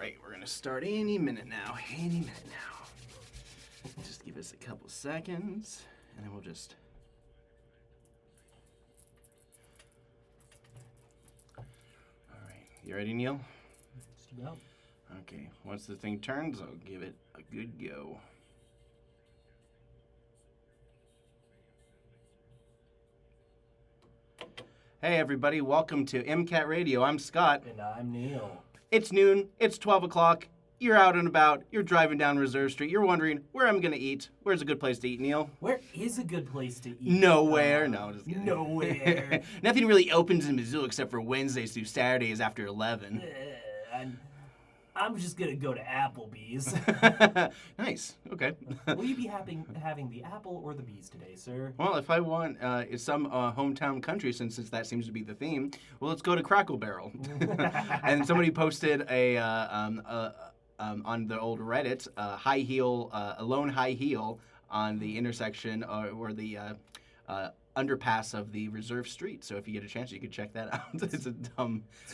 right, we're gonna start any minute now. Any minute now. Just give us a couple seconds, and then we'll just. All right, you ready, Neil? Just about. Okay, once the thing turns, I'll give it a good go. Hey everybody, welcome to MCAT Radio. I'm Scott. And I'm Neil. It's noon, it's 12 o'clock, you're out and about, you're driving down Reserve Street, you're wondering, where am I gonna eat? Where's a good place to eat, Neil? Where is a good place to eat? Nowhere. No, just kidding. Nowhere. Nothing really opens in Missoula except for Wednesdays through Saturdays after 11. I'm just gonna go to Applebee's. Nice, okay. Will you be having the apple or the bees today, sir? Well, if I want some hometown country, since that seems to be the theme, well, let's go to Crackle Barrel. And somebody posted on the old Reddit, a lone high heel on the intersection or the underpass of the Reserve Street. So if you get a chance, you could check that out. It's a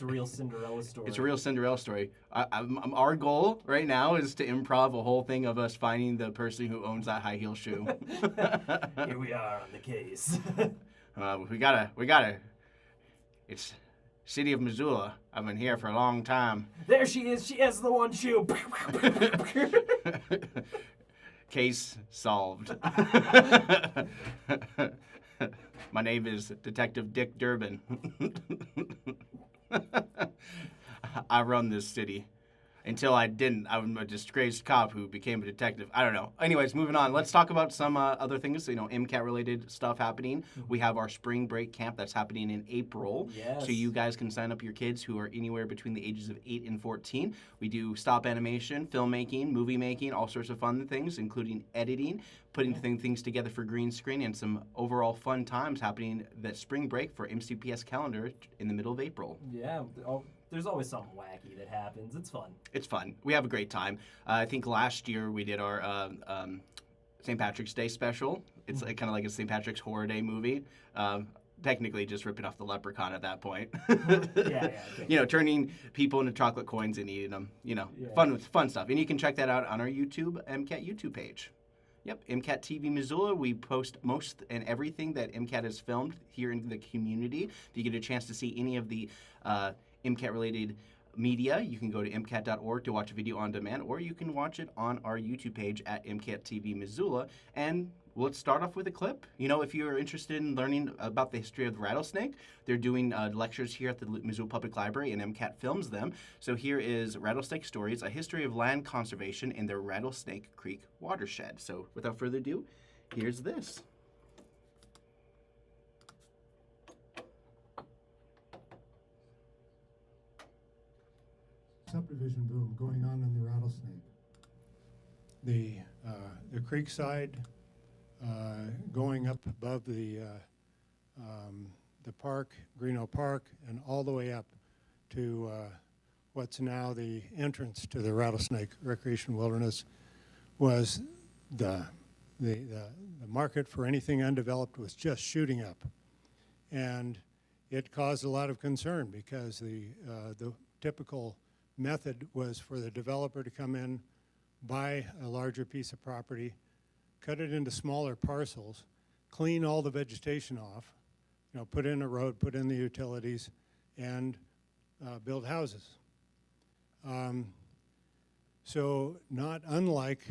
real Cinderella story. It's a real Cinderella story. Our goal right now is to improv a whole thing of us finding the person who owns that high heel shoe. Here we are on the case. We gotta. It's city of Missoula. I've been here for a long time. There she is. She has the one shoe. Case solved. My name is Detective Dick Durbin. I run this city. Until I didn't. I'm a disgraced cop who became a detective. I don't know. Anyways, moving on. Let's talk about some other things, MCAT-related stuff happening. We have our spring break camp that's happening in April. Yes. So you guys can sign up your kids who are anywhere between the ages of 8 and 14. We do stop animation, filmmaking, movie making, all sorts of fun things, including editing, putting things together for green screen, and some overall fun times happening that spring break for MCPS calendar in the middle of April. Yeah. There's always something wacky that happens. It's fun. It's fun. We have a great time. I think last year we did our St. Patrick's Day special. It's kind of like a St. Patrick's Horror Day movie. Technically just ripping off the leprechaun at that point. Yeah. Turning people into chocolate coins and eating them. Fun stuff. And you can check that out on our MCAT YouTube page. Yep, MCAT TV Missoula. We post most and everything that MCAT has filmed here in the community. If you get a chance to see any of the MCAT-related media, you can go to MCAT.org to watch a video on demand, or you can watch it on our YouTube page at MCAT TV Missoula. And let's start off with a clip. If you're interested in learning about the history of the rattlesnake, they're doing lectures here at the Missoula Public Library, and MCAT films them. So here is Rattlesnake Stories, a history of land conservation in the Rattlesnake Creek watershed. So without further ado, here's this. Subdivision boom going on in the Rattlesnake. The creek side going up above the park, Greeno Park, and all the way up to what's now the entrance to the Rattlesnake Recreation Wilderness was the market for anything undeveloped was just shooting up, and it caused a lot of concern because the typical method was for the developer to come in, buy a larger piece of property, cut it into smaller parcels, clean all the vegetation off, put in a road, put in the utilities, and build houses. So not unlike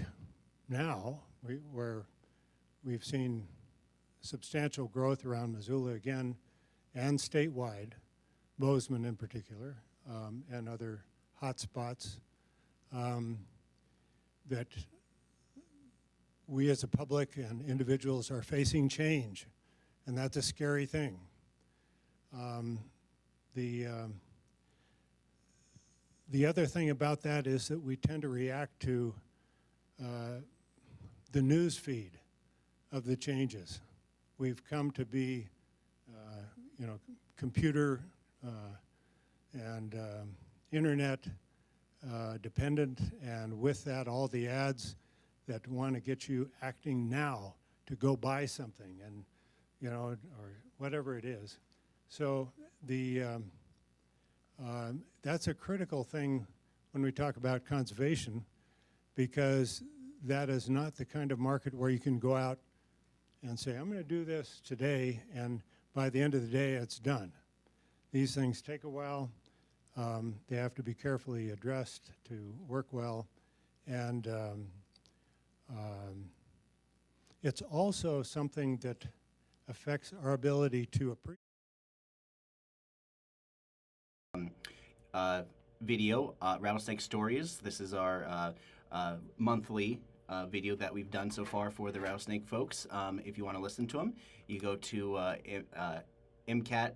now, where we've seen substantial growth around Missoula again, and statewide, Bozeman in particular, and other hot spots, that we as a public and individuals are facing change, and that's a scary thing. The other thing about that is that we tend to react to the news feed of the changes. We've come to be, computer and internet dependent, and with that, all the ads that want to get you acting now to go buy something, and or whatever it is. So that's a critical thing when we talk about conservation, because that is not the kind of market where you can go out and say, I'm going to do this today, and by the end of the day, it's done. These things take a while. They have to be carefully addressed to work well. And it's also something that affects our ability to appreciate. Video, Rattlesnake Stories. This is our monthly video that we've done so far for the Rattlesnake folks. If you want to listen to them, you go to MCAT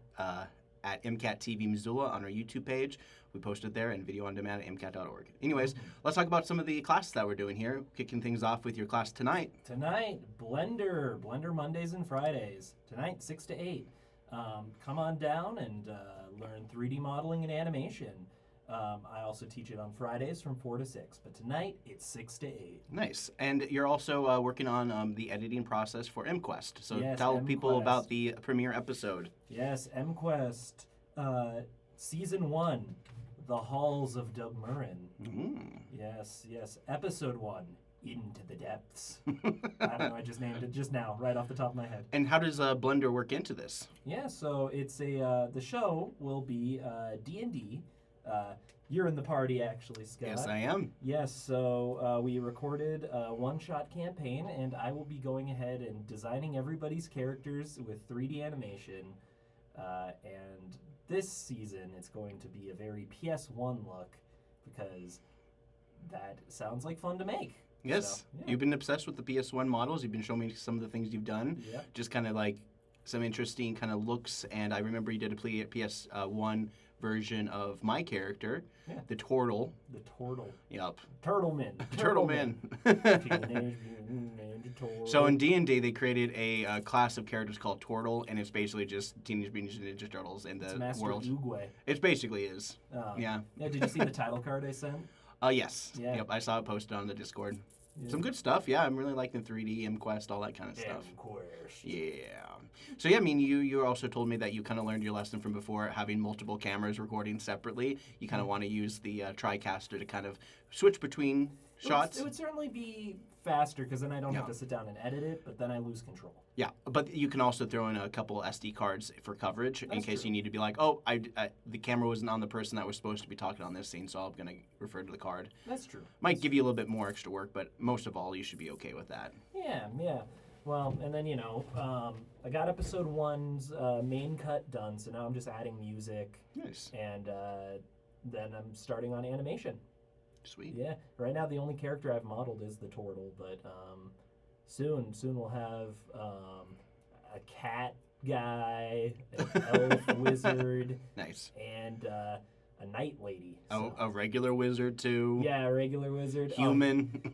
at MCAT TV Missoula on our YouTube page. We post it there, and video on demand at MCAT.org. Anyways, let's talk about some of the classes that we're doing here. Kicking things off with your class tonight. Tonight, Blender Mondays and Fridays. Tonight, 6 to 8. Come on down and learn 3D modeling and animation. I also teach it on Fridays from 4 to 6, but tonight it's 6 to 8. Nice. And you're also working on the editing process for MQuest. So yes, tell MQuest. people about the premiere episode. Yes, MQuest, Season 1, The Halls of Doug Murrin. Mm. Yes. Episode 1, Into the Depths. I don't know, I just named it just now, right off the top of my head. And how does Blender work into this? Yeah, so it's the show will be D&D. You're in the party, actually, Scott. Yes, I am. Yes, so we recorded a one-shot campaign, and I will be going ahead and designing everybody's characters with 3D animation. And this season, it's going to be a very PS1 look, because that sounds like fun to make. Yes, So, yeah. You've been obsessed with the PS1 models. You've been showing me some of the things you've done. Yeah. Just kind of like some interesting kind of looks. And I remember you did a PS1 version of my character, the Turtle. The Turtle. Yep. Turtleman. Turtleman. Teenage Mutant Ninja Turtle. So in D&D, they created a class of characters called Turtle, and it's basically just Teenage Mutant Ninja Turtles in the It's Master world. Oogway. It basically is. Yeah. Yeah, did you see the title card I sent? Yes. Yeah. Yep, I saw it posted on the Discord. Yeah. Some good stuff. Yeah, I'm really liking 3D, MQuest, all that kind of stuff. MQuest. Yeah. So yeah, I mean, you also told me that you kind of learned your lesson from before, having multiple cameras recording separately. You kind of want to use the TriCaster to kind of switch between shots. It would certainly be faster because then I don't have Yeah. to sit down and edit it, but then I lose control. Yeah, but you can also throw in a couple SD cards for coverage in That's case true. you need to be like, oh, the camera wasn't on the person that was supposed to be talking on this scene, so I'm going to refer to the card. That's true. Might give you a little bit more extra work, but most of all, you should be okay with that. Yeah. Well, and then, I got episode 1's main cut done, so now I'm just adding music, Nice. and then I'm starting on animation. Sweet. Yeah, right now the only character I've modeled is the Turtle, but soon we'll have a cat guy, an elf wizard, Nice. and a night lady. Oh, a regular wizard, too. Yeah, a regular wizard. Human.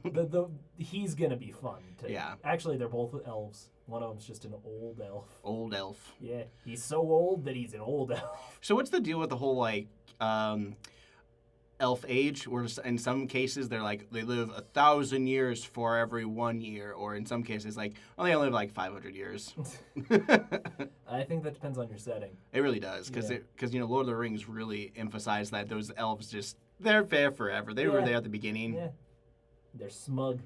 He's gonna be fun. Yeah. Actually, they're both elves. One of them's just an old elf. Old elf. Yeah, he's so old that he's an old elf. So what's the deal with the whole, like, elf age, where in some cases they're like, they live 1,000 years for every 1 year, or in some cases, like, well, they only live like 500 years. I think that depends on your setting. It really does, because Lord of the Rings really emphasized that those elves they're there forever. They were there at the beginning. Yeah, they're smug.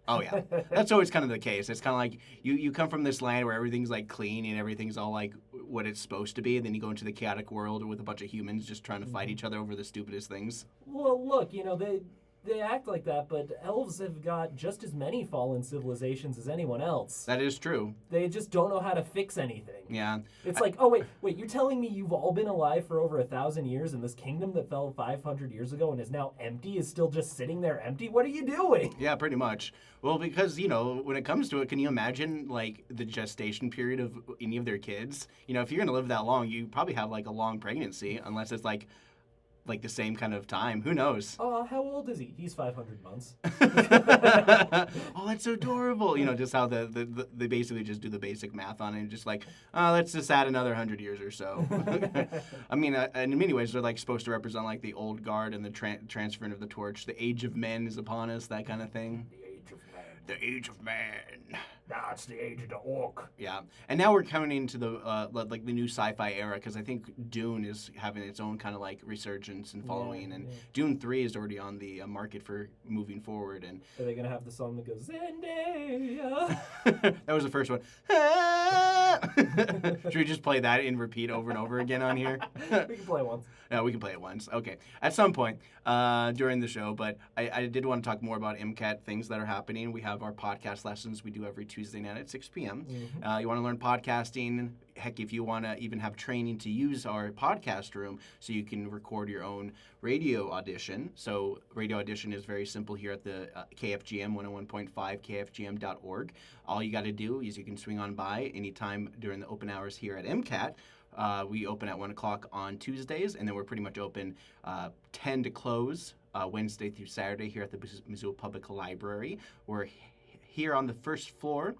Oh yeah, that's always kind of the case. It's kind of like you come from this land where everything's like clean and everything's all like what it's supposed to be, and then you go into the chaotic world with a bunch of humans just trying to fight each other over the stupidest things. Well, look, they act like that, but elves have got just as many fallen civilizations as anyone else. That is true. They just don't know how to fix anything. Yeah. It's like, oh, wait, you're telling me you've all been alive for over 1,000 years and this kingdom that fell 500 years ago and is now empty is still just sitting there empty? What are you doing? Yeah, pretty much. Well, because, when it comes to it, can you imagine, like, the gestation period of any of their kids? If you're going to live that long, you probably have, like, a long pregnancy, unless it's, like the same kind of time. Who knows? Oh, how old is he? He's 500 months. Oh, that's so adorable. Just how they basically just do the basic math on it and just like, let's just add another 100 years or so. I mean, in many ways, they're like supposed to represent like the old guard and the transferring of the torch. The age of men is upon us, that kind of thing. The age of man. The age of man. It's the age of the orc. Yeah, and now we're coming into the like the new sci-fi era because I think Dune is having its own kind of like resurgence and following, and Dune 3 is already on the market for moving forward. And are they gonna have the song that goes Zendaya? that was the first one. Should we just play that in repeat over and over again on here? We can play it once. No, we can play it once. Okay, at some point during the show, but I did want to talk more about MCAT things that are happening. We have our podcast lessons we do every Tuesday night at 6 p.m. You want to learn podcasting? Heck, if you want to even have training to use our podcast room so you can record your own radio audition. So radio audition is very simple here at the KFGM 101.5 KFGM.org. All you got to do is you can swing on by anytime during the open hours here at MCAT. We open at 1 o'clock on Tuesdays, and then we're pretty much open 10 to close Wednesday through Saturday here at the Missoula Public Library. We're here on the first floor.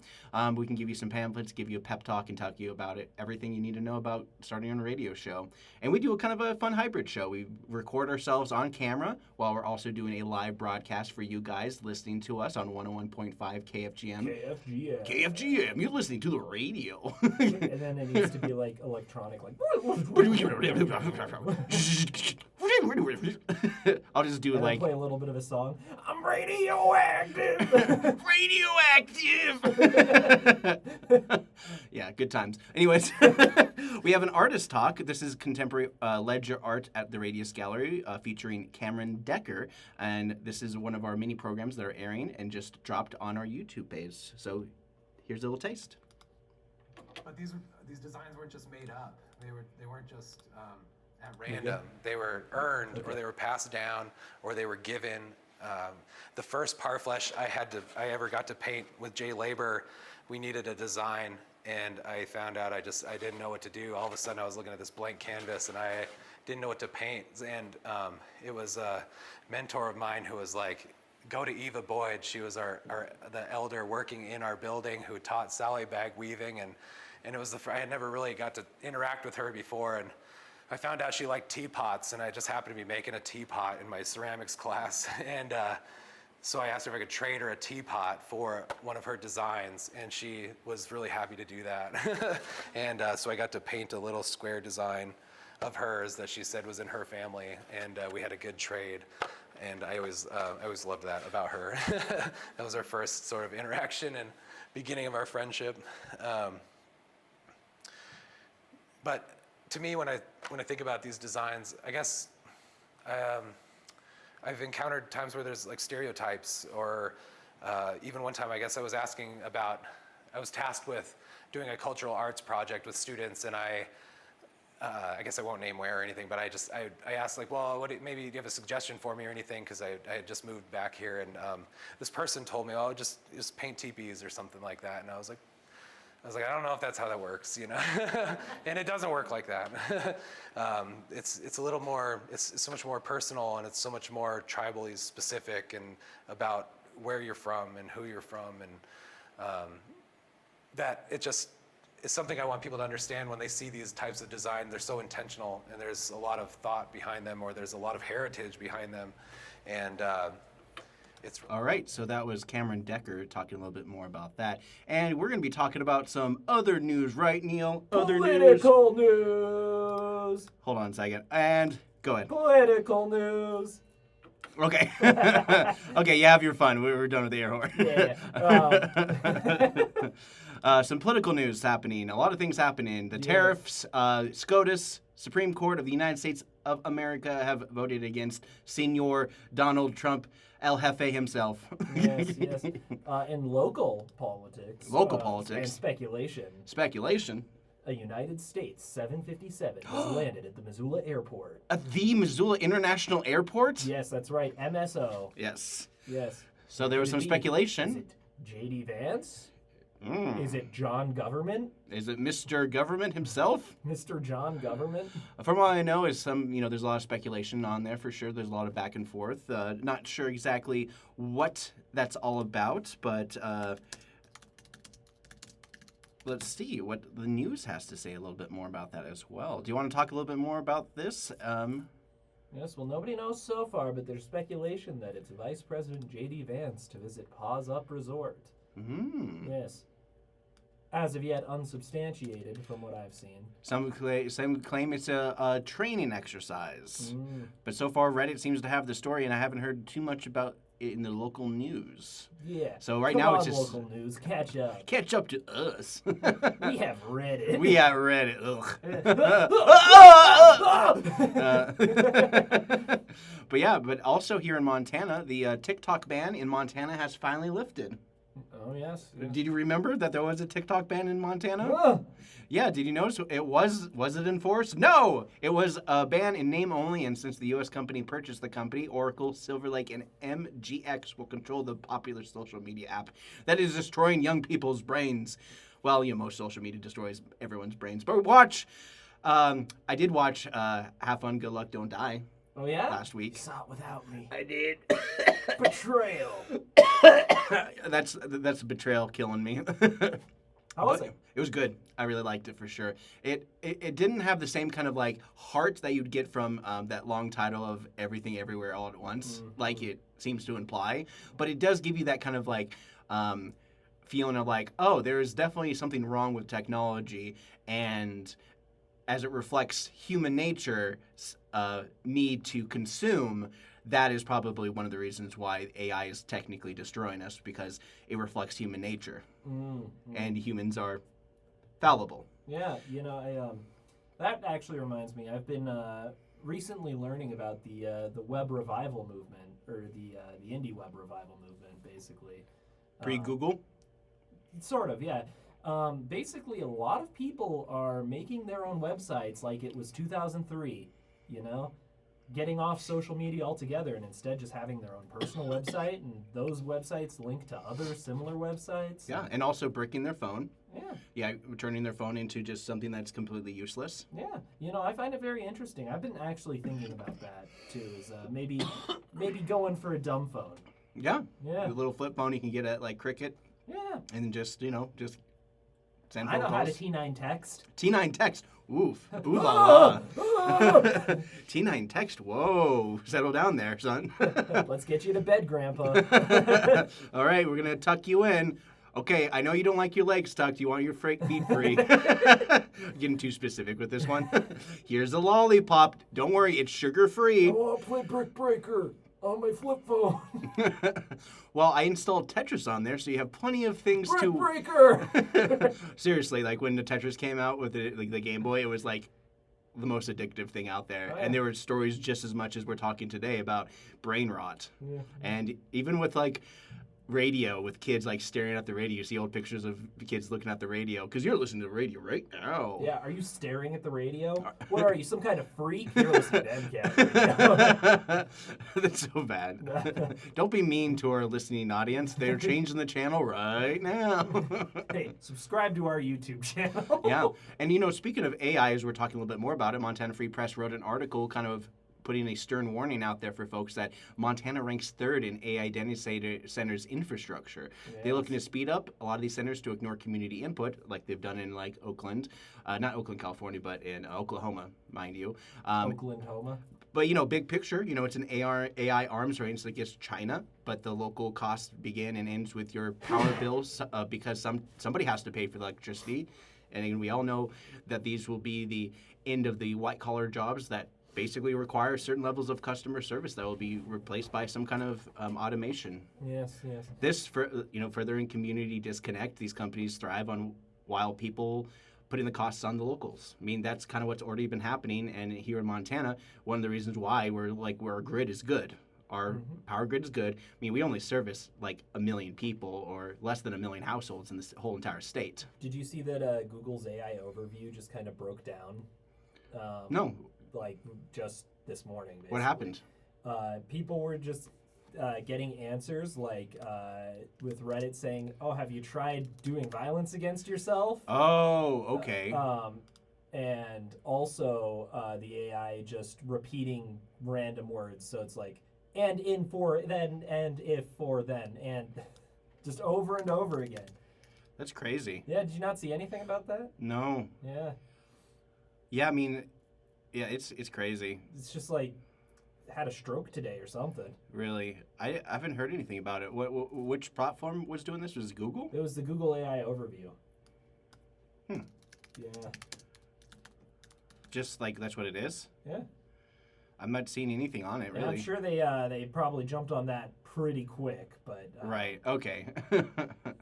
We can give you some pamphlets, give you a pep talk, and talk to you about it, everything you need to know about starting on a radio show. And we do a kind of a fun hybrid show. We record ourselves on camera while we're also doing a live broadcast for you guys listening to us on 101.5 KFGM. KFGM, you're listening to the radio. And then it needs to be like electronic, like. I'll just do and like play a little bit of a song. I'm radioactive. Yeah, good times. Anyways, we have an artist talk. This is contemporary ledger art at the Radius Gallery featuring Cameron Decker, and this is one of our mini programs that are airing and just dropped on our YouTube page. So here's a little taste. But these designs weren't just made up. They weren't just at random. They were earned, or they were passed down, or they were given. The first Parfleche I ever got to paint with Jay Labor, we needed a design, and I found out I didn't know what to do. All of a sudden I was looking at this blank canvas and I didn't know what to paint. And it was a mentor of mine who was like, go to Eva Boyd. She was the elder working in our building who taught Sally bag weaving, and it was I had never really got to interact with her before, and I found out she liked teapots, and I just happened to be making a teapot in my ceramics class. And so I asked her if I could trade her a teapot for one of her designs, and she was really happy to do that. And so I got to paint a little square design of hers that she said was in her family, and we had a good trade. And I always loved that about her. That was our first sort of interaction and beginning of our friendship. But to me, when I think about these designs, I guess I've encountered times where there's like stereotypes, or even one time I guess I was tasked with doing a cultural arts project with students, and I guess I won't name where or anything, but I asked like, well, maybe do you have a suggestion for me or anything, because I had just moved back here, and this person told me, oh, just paint teepees or something like that, and I was like, I don't know if that's how that works, you know, and it doesn't work like that. It's a little more, it's so much more personal, and it's so much more tribally specific, and about where you're from and who you're from, and that it just is something I want people to understand when they see these types of design. They're so intentional, and there's a lot of thought behind them, or there's a lot of heritage behind them, and all right, so that was Cameron Decker talking a little bit more about that. And we're going to be talking about some other news, right, Neil? Political news. Hold on a second. And go ahead. Political news. Okay. Okay, you have your fun. We're done with the air horn. Yeah. Some political news happening. A lot of things happening. The tariffs, SCOTUS, Supreme Court of the United States of America have voted against Senor Donald Trump, El Jefe himself. Yes. In local politics. And speculation. A United States 757 has landed at the Missoula Airport. At the Missoula International Airport? Yes, that's right. MSO. Yes. Yes. So there was some speculation. Is it J.D. Vance? Is it John Government? Is it Mr. Government himself? Mr. John Government? From what I know, is there's a lot of speculation on there for sure. There's a lot of back and forth. Not sure exactly what that's all about, but let's see what the news has to say a little bit more about that as well. Do you want to talk a little bit more about this? Yes, well, nobody knows so far, but there's speculation that it's Vice President J.D. Vance to visit Paws Up Resort. Mm-hmm. Yes. as of yet unsubstantiated from what I've seen. Some claim it's a training exercise. But so far, Reddit seems to have the story, and I haven't heard too much about it in the local news. Yeah. So right Come now on, it's just local news. Catch up. catch up to us. We have Reddit. We have Reddit. Ugh. But also here in Montana, the TikTok ban in Montana has finally lifted. Oh, yes. Did you remember that there was a TikTok ban in Montana? Yeah, did you notice was it enforced? No! It was a ban in name only, and since the U.S. company purchased the company, Oracle, Silver Lake, and MGX will control the popular social media app that is destroying young people's brains. Well, most social media destroys everyone's brains. But I did watch Have Fun, Good Luck, Don't Die. Oh, yeah? Last week. You saw it without me. I did. Betrayal. That's betrayal killing me. How was it? It was good. I really liked it for sure. It didn't have the same kind of like heart that you'd get from that long title of Everything Everywhere All at Once, like it seems to imply. But it does give you that kind of like feeling of like, oh, there is definitely something wrong with technology, and as it reflects human nature's need to consume, that is probably one of the reasons why AI is technically destroying us, because it reflects human nature. And humans are fallible. Yeah, that actually reminds me. I've been recently learning about the web revival movement, or the indie web revival movement, basically. Pre-Google? Sort of, yeah. Basically, a lot of people are making their own websites like it was 2003, getting off social media altogether and instead just having their own personal website, and those websites link to other similar websites. Yeah, and also bricking their phone. Yeah. Yeah, turning their phone into just something that's completely useless. Yeah. I find it very interesting. I've been actually thinking about that, too, is maybe going for a dumb phone. Yeah. Yeah. The little flip phone you can get at, like, Cricket. Yeah. And then just send phone I know calls. how to T9 text. T9 text. Oof. Ooh la la. T9 text. Whoa. Settle down there, son. Let's get you to bed, Grandpa. All right, we're going to tuck you in. Okay, I know you don't like your legs tucked. You want your feet free. Getting too specific with this one. Here's a lollipop. Don't worry, it's sugar-free. I want to play Brick Breaker on my flip phone. Well, I installed Tetris on there, so you have plenty of things Brick to... Breaker! Seriously, like when the Tetris came out with the Game Boy, it was like the most addictive thing out there. Oh, yeah. And there were stories just as much as we're talking today about brain rot. Yeah. And even with like radio, with kids like staring at the radio, you see old pictures of kids looking at the radio, because you're listening to the radio right now. Yeah, are you staring at the radio? What are you, some kind of freak? You're listening to MCAT Radio. That's so bad. Don't be mean to our listening audience. They're changing the channel right now. Hey, subscribe to our YouTube channel. Yeah, and speaking of AI, as we're talking a little bit more about it, Montana Free Press wrote an article kind of putting a stern warning out there for folks that Montana ranks third in AI data centers infrastructure. Yes. They're looking to speed up a lot of these centers to ignore community input, like they've done in like Oakland, not Oakland, California, but in Oklahoma, mind you. Oakland-homa. But big picture, it's an AI arms race against China, but the local cost begin and ends with your power bills because somebody has to pay for the electricity, and we all know that these will be the end of the white collar jobs that basically require certain levels of customer service that will be replaced by some kind of automation. Yes. This, furthering community disconnect, these companies thrive on while people putting the costs on the locals. I mean, that's kind of what's already been happening. And here in Montana, one of the reasons why where our grid is good. Our power grid is good. I mean, we only service like 1 million people or less than 1 million households in this whole entire state. Did you see that Google's AI overview just kind of broke down? No. Like just this morning, basically. What happened? People were just getting answers like with Reddit saying, "Oh, have you tried doing violence against yourself?" Oh, okay. And also the AI just repeating random words. So it's like, and in for then, and if for then, and just over and over again. That's crazy. Yeah, did you not see anything about that? No. Yeah. Yeah, I mean, yeah, it's crazy. It's just like had a stroke today or something. Really? I haven't heard anything about it. Which platform was doing this? Was it Google? It was the Google AI overview. Yeah. Just like that's what it is? Yeah. I'm not seeing anything on it, Yeah, really. I'm sure they probably jumped on that pretty quick, but Right, okay.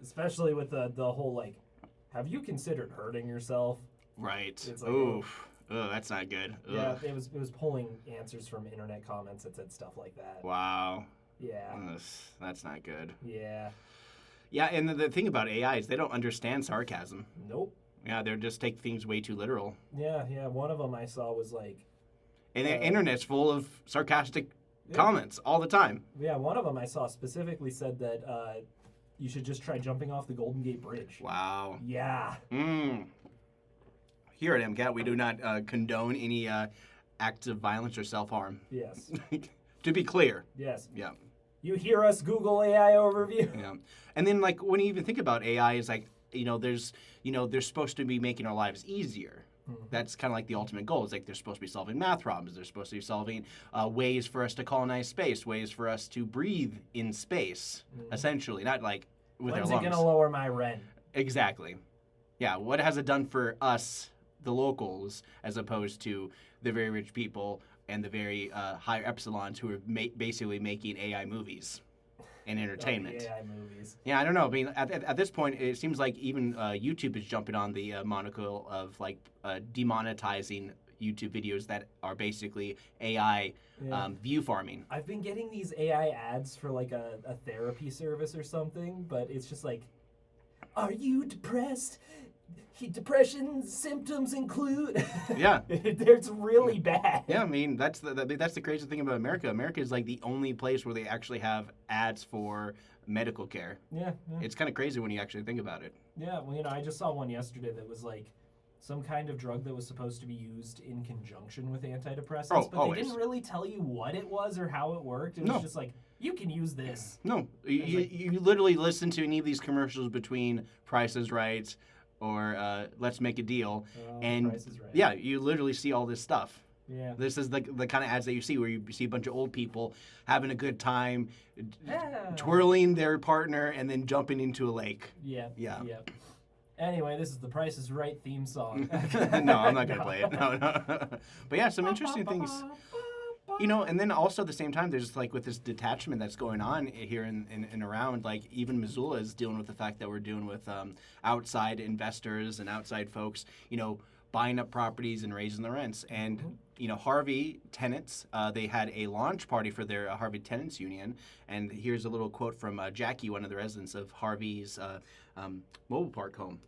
especially with the whole like, have you considered hurting yourself? Right. It's like, Oof. Oh, that's not good. Ugh. Yeah, it was pulling answers from internet comments that said stuff like that. Wow. Yeah. Ugh, that's not good. Yeah. Yeah, and the thing about AI is they don't understand sarcasm. Nope. Yeah, they're just take things way too literal. Yeah. One of them I saw was like. And the internet's full of sarcastic comments all the time. Yeah, one of them I saw specifically said that you should just try jumping off the Golden Gate Bridge. Wow. Yeah. Here at MCAT, we do not condone any acts of violence or self-harm. Yes. To be clear. Yes. Yeah. You hear us Google AI overview? Yeah. And then, like, when you even think about AI, is like, they're supposed to be making our lives easier. Mm-hmm. That's kind of like the ultimate goal. It's like they're supposed to be solving math problems. They're supposed to be solving ways for us to colonize space, ways for us to breathe in space, essentially, not like with our lungs. When's it going to lower my rent? Exactly. Yeah, what has it done for us, the locals, as opposed to the very rich people and the very higher epsilons who are basically making AI movies and entertainment. AI movies. Yeah, I don't know. I mean, at this point, it seems like even YouTube is jumping on the monocle of like demonetizing YouTube videos that are basically AI view farming. I've been getting these AI ads for like a therapy service or something, but it's just like, are you depressed? Depression symptoms include. Yeah, it's really bad. Yeah, I mean that's the crazy thing about America. America is like the only place where they actually have ads for medical care. Yeah. It's kind of crazy when you actually think about it. Yeah, well, I just saw one yesterday that was like some kind of drug that was supposed to be used in conjunction with antidepressants, but always. they didn't really tell you what it was or how it worked. It was just like, you can use this. No, you literally listen to any of these commercials between Price is Right or Let's Make a Deal, and Price is Right. Yeah, you literally see all this stuff. Yeah. This is the kind of ads that you see where you see a bunch of old people having a good time, twirling their partner, and then jumping into a lake. Yeah. Yeah. Anyway, this is the Price is Right theme song. No, I'm not going to play it. No. But yeah, some interesting things. And then also at the same time, there's like with this detachment that's going on here and around, like even Missoula is dealing with the fact that we're dealing with outside investors and outside folks, buying up properties and raising the rents. And, Harvey Tenants, they had a launch party for their Harvey Tenants Union. And here's a little quote from Jackie, one of the residents of Harvey's mobile park home.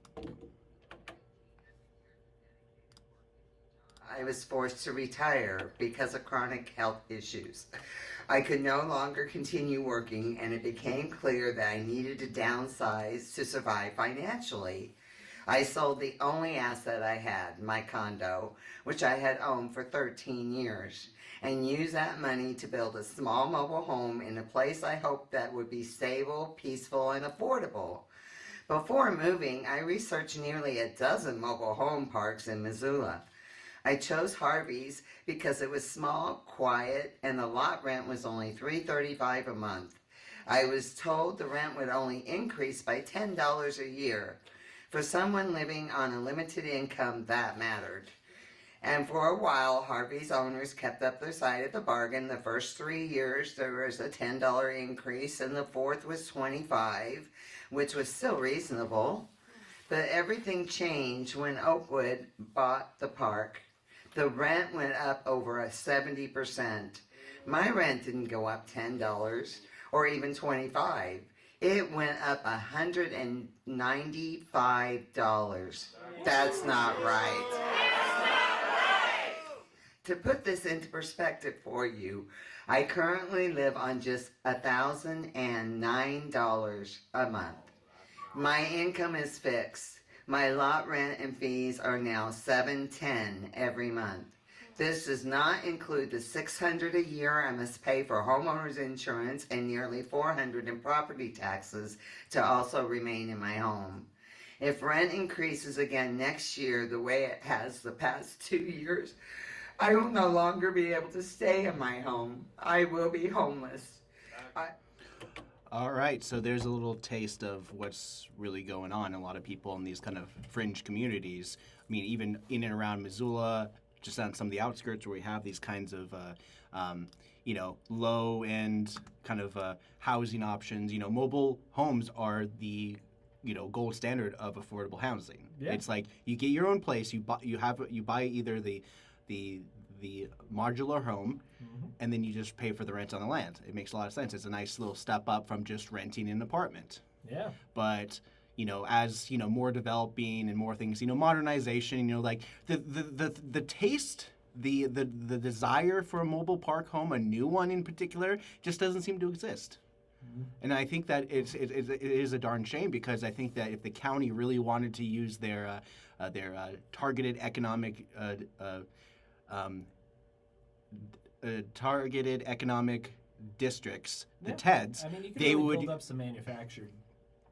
I was forced to retire because of chronic health issues. I could no longer continue working, and it became clear that I needed to downsize to survive financially. I sold the only asset I had, my condo, which I had owned for 13 years, and used that money to build a small mobile home in a place I hoped that would be stable, peaceful, and affordable. Before moving, I researched nearly a dozen mobile home parks in Missoula. I chose Harvey's because it was small, quiet, and the lot rent was only $3.35 a month. I was told the rent would only increase by $10 a year. For someone living on a limited income, that mattered. And for a while, Harvey's owners kept up their side of the bargain. The first 3 years, there was a $10 increase, and the fourth was $25, which was still reasonable. But everything changed when Oakwood bought the park. The rent went up over 70%. My rent didn't go up $10 or even $25. It went up $195. That's not right. To put this into perspective for you, I currently live on just $1,009 a month. My income is fixed. My lot rent and fees are now $710 every month. This does not include the $600 a year I must pay for homeowners insurance and nearly $400 in property taxes to also remain in my home. If rent increases again next year the way it has the past 2 years, I will no longer be able to stay in my home. I will be homeless. All right, so there's a little taste of what's really going on. A lot of people in these kind of fringe communities, I mean, even in and around Missoula, just on some of the outskirts where we have these kinds of, low-end kind of housing options. Mobile homes are the, gold standard of affordable housing. Yeah. It's like you get your own place, you buy either the modular home, and then you just pay for the rent on the land. It makes a lot of sense. It's a nice little step up from just renting an apartment. Yeah. But as more developing and more things, modernization, like the taste, the desire for a mobile park home, a new one in particular, just doesn't seem to exist. And I think that it is a darn shame, because I think that if the county really wanted to use their targeted economic districts, the TEDs, I mean, you could they really would build up some manufactured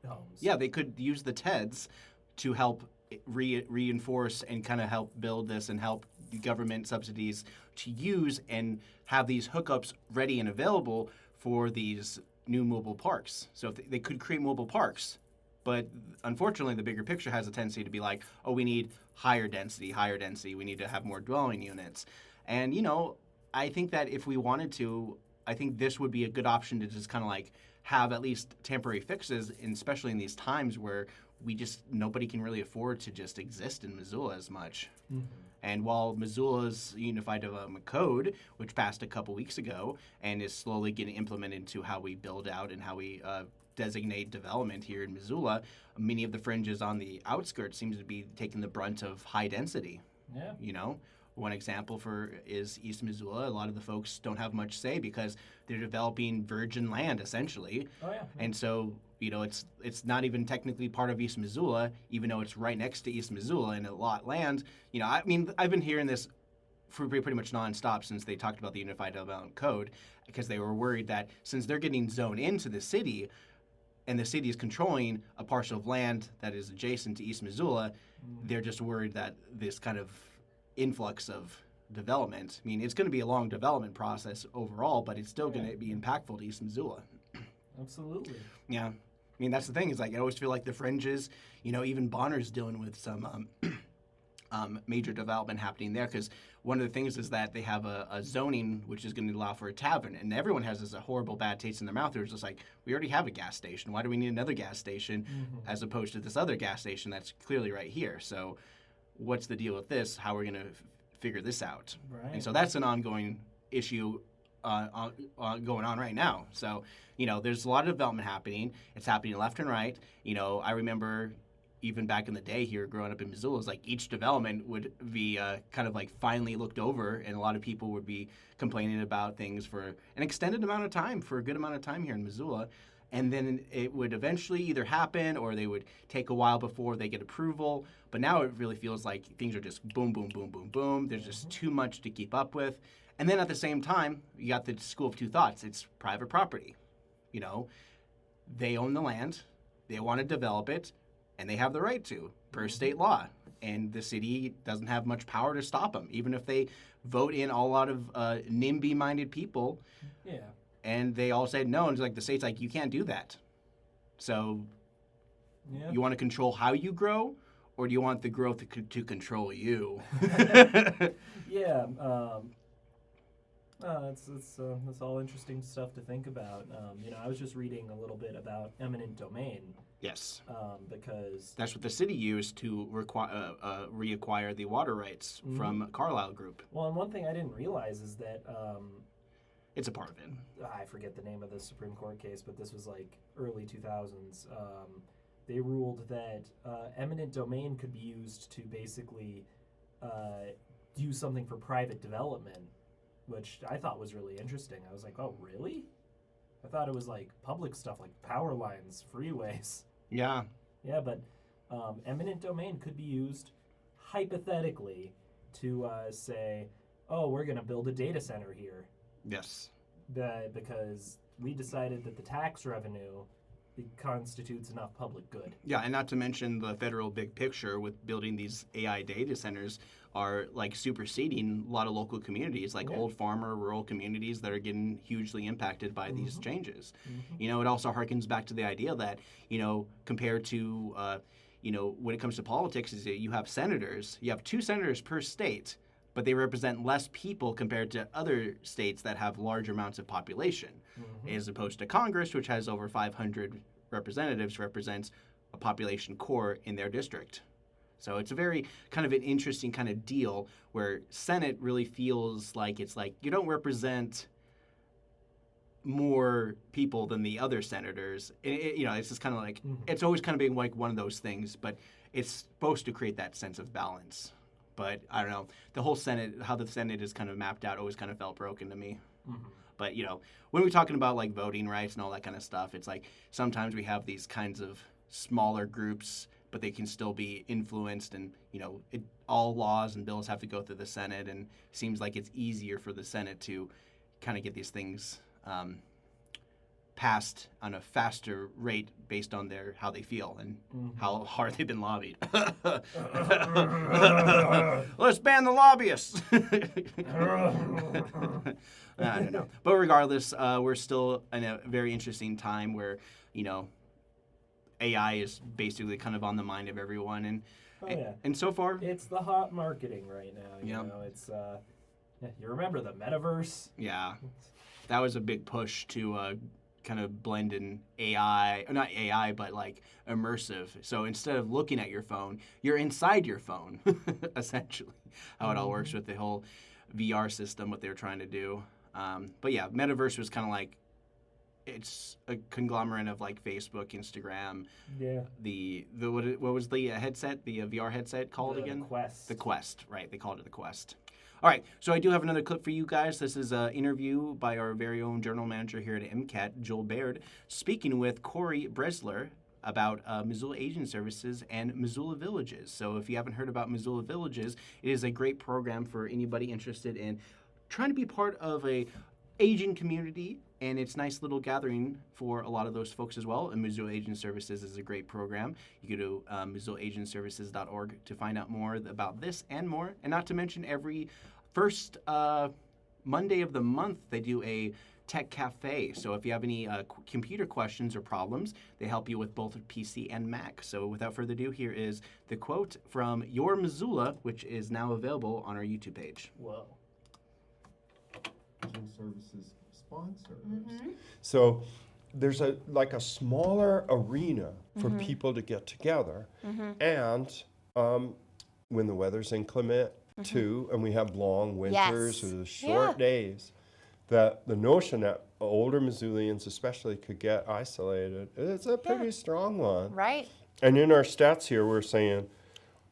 homes. Yeah, they could use the TEDs to help reinforce and kind of help build this, and help the government subsidies to use and have these hookups ready and available for these new mobile parks. So if they could create mobile parks, but unfortunately the bigger picture has a tendency to be like, oh, we need higher density, we need to have more dwelling units. And, I think that if we wanted to, I think this would be a good option to just kind of like have at least temporary fixes, and especially in these times where nobody can really afford to just exist in Missoula as much. Mm-hmm. And while Missoula's Unified Development Code, which passed a couple weeks ago and is slowly getting implemented into how we build out and how we designate development here in Missoula, many of the fringes on the outskirts seems to be taking the brunt of high density. Yeah. One example is East Missoula. A lot of the folks don't have much say because they're developing virgin land, essentially. Oh, yeah. And so, it's not even technically part of East Missoula, even though it's right next to East Missoula and a lot land. I've been hearing this for pretty much nonstop since they talked about the Unified Development Code, because they were worried that since they're getting zoned into the city, and the city is controlling a parcel of land that is adjacent to East Missoula, they're just worried that this kind of influx of development, it's going to be a long development process overall, but it's still going to be impactful to East Missoula. Absolutely. Yeah. That's the thing, is like I always feel like the fringes, even Bonner's dealing with some major development happening there, because one of the things is that they have a zoning which is going to allow for a tavern, and everyone has this horrible bad taste in their mouth. They're just like, we already have a gas station. Why do we need another gas station as opposed to this other gas station that's clearly right here? So what's the deal with this? How are we going to figure this out? Right. And so that's an ongoing issue going on right now. So, there's a lot of development happening. It's happening left and right. I remember even back in the day here growing up in Missoula, it's like each development would be kind of like finally looked over, and a lot of people would be complaining about things for an extended amount of time, for a good amount of time here in Missoula. And then it would eventually either happen or they would take a while before they get approval. But now it really feels like things are just boom, boom, boom, boom, boom. There's just too much to keep up with. And then at the same time, you got the school of two thoughts. It's private property. They own the land, they want to develop it, and they have the right to, per state law. And the city doesn't have much power to stop them, even if they vote in a lot of NIMBY-minded people. Yeah. And they all said no, and it's like the state's like, you can't do that. So you want to control how you grow, or do you want the growth to control you? Yeah. That's all interesting stuff to think about. I was just reading a little bit about eminent domain. Yes. Because that's what the city used to reacquire the water rights from Carlisle Group. Well, and one thing I didn't realize is that it's a part of it. I forget the name of the Supreme Court case, but this was like early 2000s. They ruled that eminent domain could be used to basically do something for private development, which I thought was really interesting. I was like, oh, really? I thought it was like public stuff like power lines, freeways. Yeah. Yeah, but eminent domain could be used hypothetically to say, oh, we're going to build a data center here. Yes. Because we decided that the tax revenue constitutes enough public good. Yeah, and not to mention the federal big picture with building these AI data centers are like superseding a lot of local communities, like old farmer, rural communities that are getting hugely impacted by these changes. You know, it also harkens back to the idea that, you know, compared to, you know, when it comes to politics, is that you have senators, you have 2 senators per state, but they represent less people compared to other states that have large amounts of population, as opposed to Congress, which has over 500 representatives, represents a population core in their district. So it's a very kind of an interesting kind of deal where Senate really feels like it's like you don't represent more people than the other senators. You know, it's just kind of like, it's always kind of being like one of those things, but it's supposed to create that sense of balance. But I don't know, the whole Senate, how the Senate is kind of mapped out always kind of felt broken to me. But, you know, when we're talking about like voting rights and all that kind of stuff, it's like sometimes we have these kinds of smaller groups, but they can still be influenced, and, you know, all laws and bills have to go through the Senate, and it seems like it's easier for the Senate to kind of get these things passed on a faster rate based on how they feel and how hard they've been lobbied. Let's ban the lobbyists. I don't know. But regardless, we're still in a very interesting time where, you know, AI is basically kind of on the mind of everyone, and so far It's the hot marketing right now. You know, it's you remember the metaverse? Yeah, that was a big push to kind of blend in AI, or not AI, but like immersive. So instead of looking at your phone, you're inside your phone, essentially. How it all works with the whole VR system, what they were trying to do. But yeah, metaverse was kind of like, it's a conglomerate of like Facebook, Instagram. Yeah. The what was the headset? The VR headset called again? The Quest. The Quest, right? They called it the Quest. All right, so I do have another clip for you guys. This is an interview by our very own general manager here at MCAT, Joel Baird, speaking with Corey Bresler about Missoula Aging Services and Missoula Villages. So if you haven't heard about Missoula Villages, it is a great program for anybody interested in trying to be part of a aging community, and it's a nice little gathering for a lot of those folks as well. And Missoula Aging Services is a great program. You go to MissoulaAgingServices.org to find out more about this and more. And not to mention, every first Monday of the month, they do a tech cafe. So if you have any computer questions or problems, they help you with both PC and Mac. So without further ado, here is the quote from Your Missoula, which is now available on our YouTube page. Whoa. Services sponsors. So there's a smaller arena for people to get together, and when the weather's inclement too, and we have long winters or short days, that the notion that older Missoulians especially could get isolated, it's a pretty strong one. Right. And in our stats here, we're saying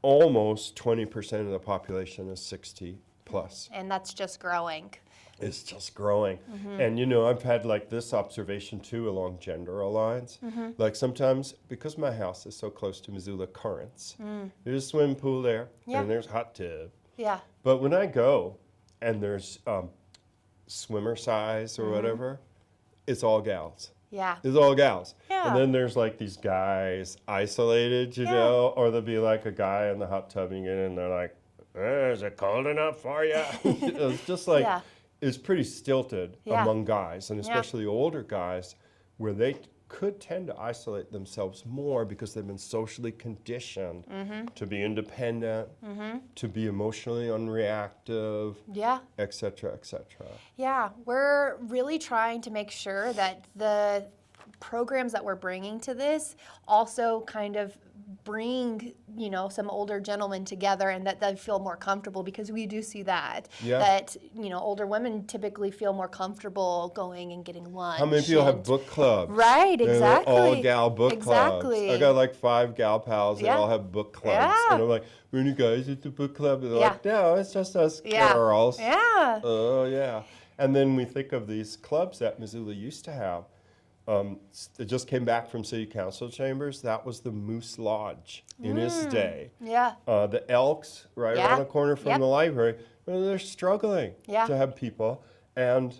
almost 20% of the population is 60 plus. And that's just growing. It's just growing. And, you know, I've had like this observation too along gender lines. Like sometimes, because my house is so close to Missoula Currents, there's a swimming pool there and there's a hot tub. Yeah. But when I go and there's swimmer size or whatever, it's all gals. Yeah. It's all gals. Yeah. And then there's like these guys isolated, you know, or there'll be like a guy in the hot tub and they're like, is it cold enough for you? It's just like, it's pretty stilted among guys, and especially older guys, where they could tend to isolate themselves more because they've been socially conditioned to be independent, to be emotionally unreactive, et cetera, et cetera. Yeah, we're really trying to make sure that the programs that we're bringing to this also kind of bring, you know, some older gentlemen together, and that they feel more comfortable, because we do see that you know, older women typically feel more comfortable going and getting lunch. How many people have book clubs? Right, exactly. All gal book clubs. I got like 5 gal pals that all have book clubs. And I'm like, when you guys at the book club? They're like, no, it's just us girls. Yeah. Oh, yeah. And then we think of these clubs that Missoula used to have. It just came back from City Council chambers. That was the Moose Lodge in its day. Yeah. The Elks, right around the corner from the library, they're struggling to have people. And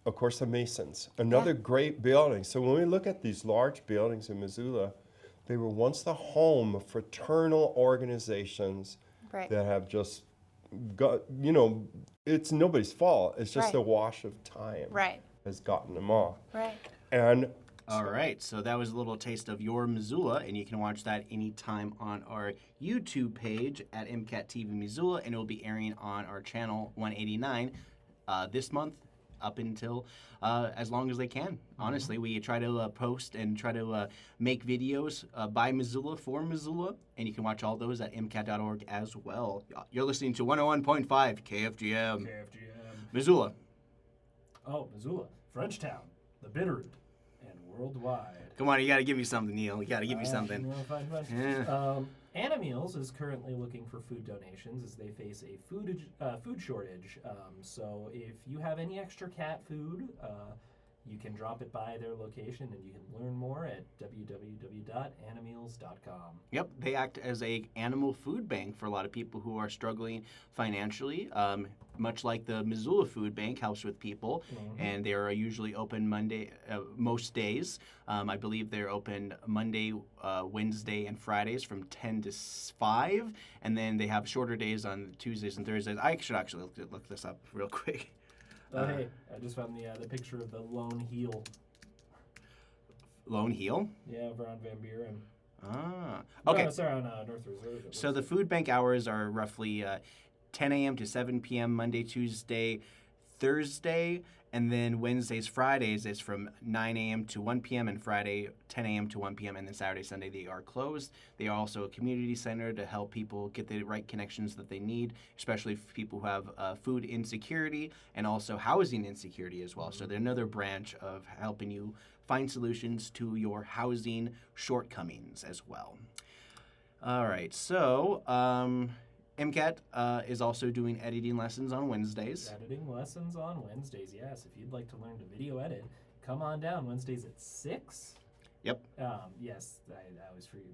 of course, the Masons, another great building. So when we look at these large buildings in Missoula, they were once the home of fraternal organizations that have just got, it's nobody's fault. It's just the wash of time has gotten them off. Right. And all right, so that was a little taste of your Missoula, and you can watch that anytime on our YouTube page at MCAT TV Missoula, and it will be airing on our channel 189 this month up until as long as they can. Honestly, we try to post and try to make videos by Missoula for Missoula, and you can watch all those at MCAT.org as well. You're listening to 101.5 KFGM. Missoula. Oh, Missoula, Frenchtown, the Bitterroot, and worldwide. Come on, you got to give me something, Neil. You got to give me something. Yeah. Animeals is currently looking for food donations as they face a food shortage. So if you have any extra cat food, you can drop it by their location, and you can learn more at www.animeals.com. Yep, they act as a animal food bank for a lot of people who are struggling financially. Much like the Missoula Food Bank helps with people, and they are usually open most days. I believe they're open Monday, Wednesday, and Fridays from 10 to 5, and then they have shorter days on Tuesdays and Thursdays. I should actually look this up real quick. Oh, hey, I just found the picture of the Lone Heel. Lone Heel? Yeah, over on Van Buren. Ah, okay. No, sorry, on North Reserve. So the food bank hours are roughly 10 a.m. to 7 p.m. Monday, Tuesday, Thursday, and then Wednesdays, Fridays is from 9 a.m. to 1 p.m. and Friday 10 a.m. to 1 p.m. and then Saturday, Sunday they are closed. They are also a community center to help people get the right connections that they need, especially for people who have food insecurity and also housing insecurity as well. So they're another branch of helping you find solutions to your housing shortcomings as well. All right, so MCAT is also doing editing lessons on Wednesdays. Editing lessons on Wednesdays, yes. If you'd like to learn to video edit, come on down Wednesdays at 6. Yep. Yes, I always forget.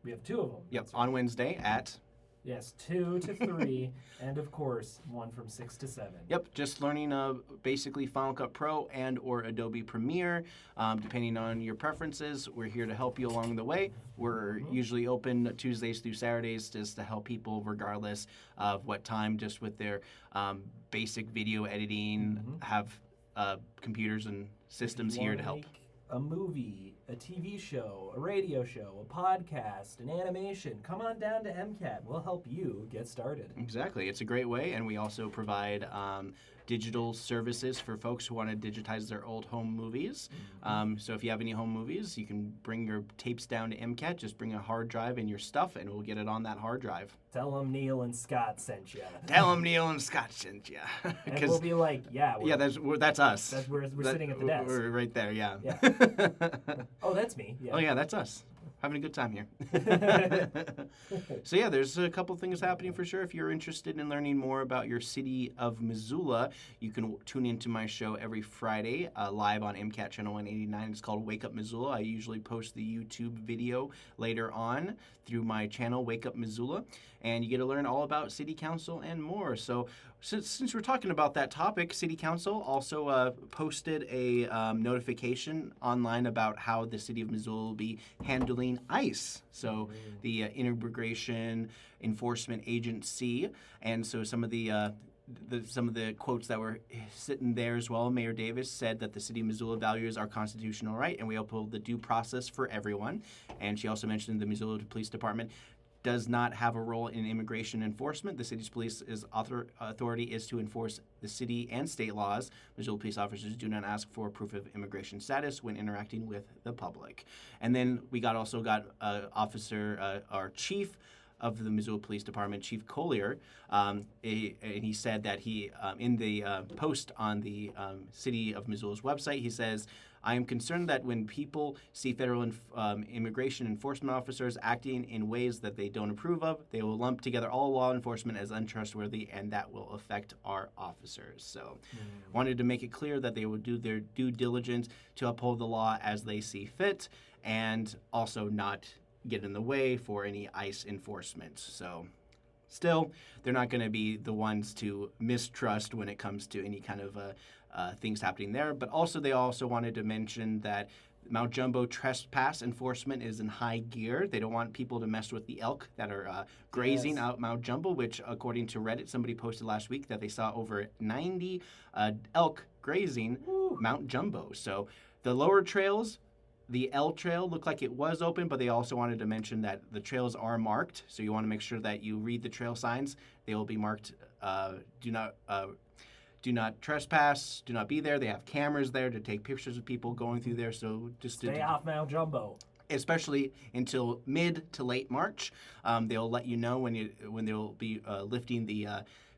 We have 2 of them. Yep, on Wednesday at... Yes, 2 to 3, and of course, 1 from 6 to 7. Yep, just learning basically Final Cut Pro and or Adobe Premiere, depending on your preferences. We're here to help you along the way. We're usually open Tuesdays through Saturdays just to help people regardless of what time, just with their basic video editing, have computers and systems here to help. A movie, a TV show, a radio show, a podcast, an animation, come on down to MCAT. We'll help you get started. Exactly. It's a great way, and we also provide digital services for folks who want to digitize their old home movies. So if you have any home movies, you can bring your tapes down to MCAT. Just bring a hard drive and your stuff, and we'll get it on that hard drive. Tell them Neil and Scott sent you. Tell them Neil and Scott sent you. And we'll be like, that's us. We're sitting at the desk. We're right there, yeah. Oh, that's me. Yeah. Oh, yeah, that's us. Having a good time here. So yeah, there's a couple things happening for sure. If you're interested in learning more about your city of Missoula, you can tune into my show every Friday live on MCAT Channel 189. It's called Wake Up Missoula. I usually post the YouTube video later on through my channel, Wake Up Missoula, and you get to learn all about City Council and more. So since we're talking about that topic, City Council also posted a notification online about how the City of Missoula will be handling ICE, so the Immigration Enforcement Agency, and so some of the quotes that were sitting there as well. Mayor Davis said that the City of Missoula values our constitutional right, and we uphold the due process for everyone. And she also mentioned the Missoula Police Department does not have a role in immigration enforcement. The city's police authority is to enforce the city and state laws. Missoula police officers do not ask for proof of immigration status when interacting with the public. And then we also got our chief of the Missoula Police Department, Chief Collier, and he said that he, in the post on the City of Missoula's website, he says, I am concerned that when people see federal immigration enforcement officers acting in ways that they don't approve of, they will lump together all law enforcement as untrustworthy, and that will affect our officers. So wanted to make it clear that they will do their due diligence to uphold the law as they see fit, and also not get in the way for any ICE enforcement. So still, they're not going to be the ones to mistrust when it comes to any kind of things happening there. But also, they also wanted to mention that Mount Jumbo trespass enforcement is in high gear. They don't want people to mess with the elk that are grazing out Mount Jumbo, which, according to Reddit, somebody posted last week that they saw over 90 elk grazing Mount Jumbo. So the lower trails, the L trail looked like it was open, but they also wanted to mention that the trails are marked. So you want to make sure that you read the trail signs. They will be marked, do not trespass, do not be there. They have cameras there to take pictures of people going through there. So just stay off Mount Jumbo. Especially until mid to late March. They'll let you know when they'll be lifting the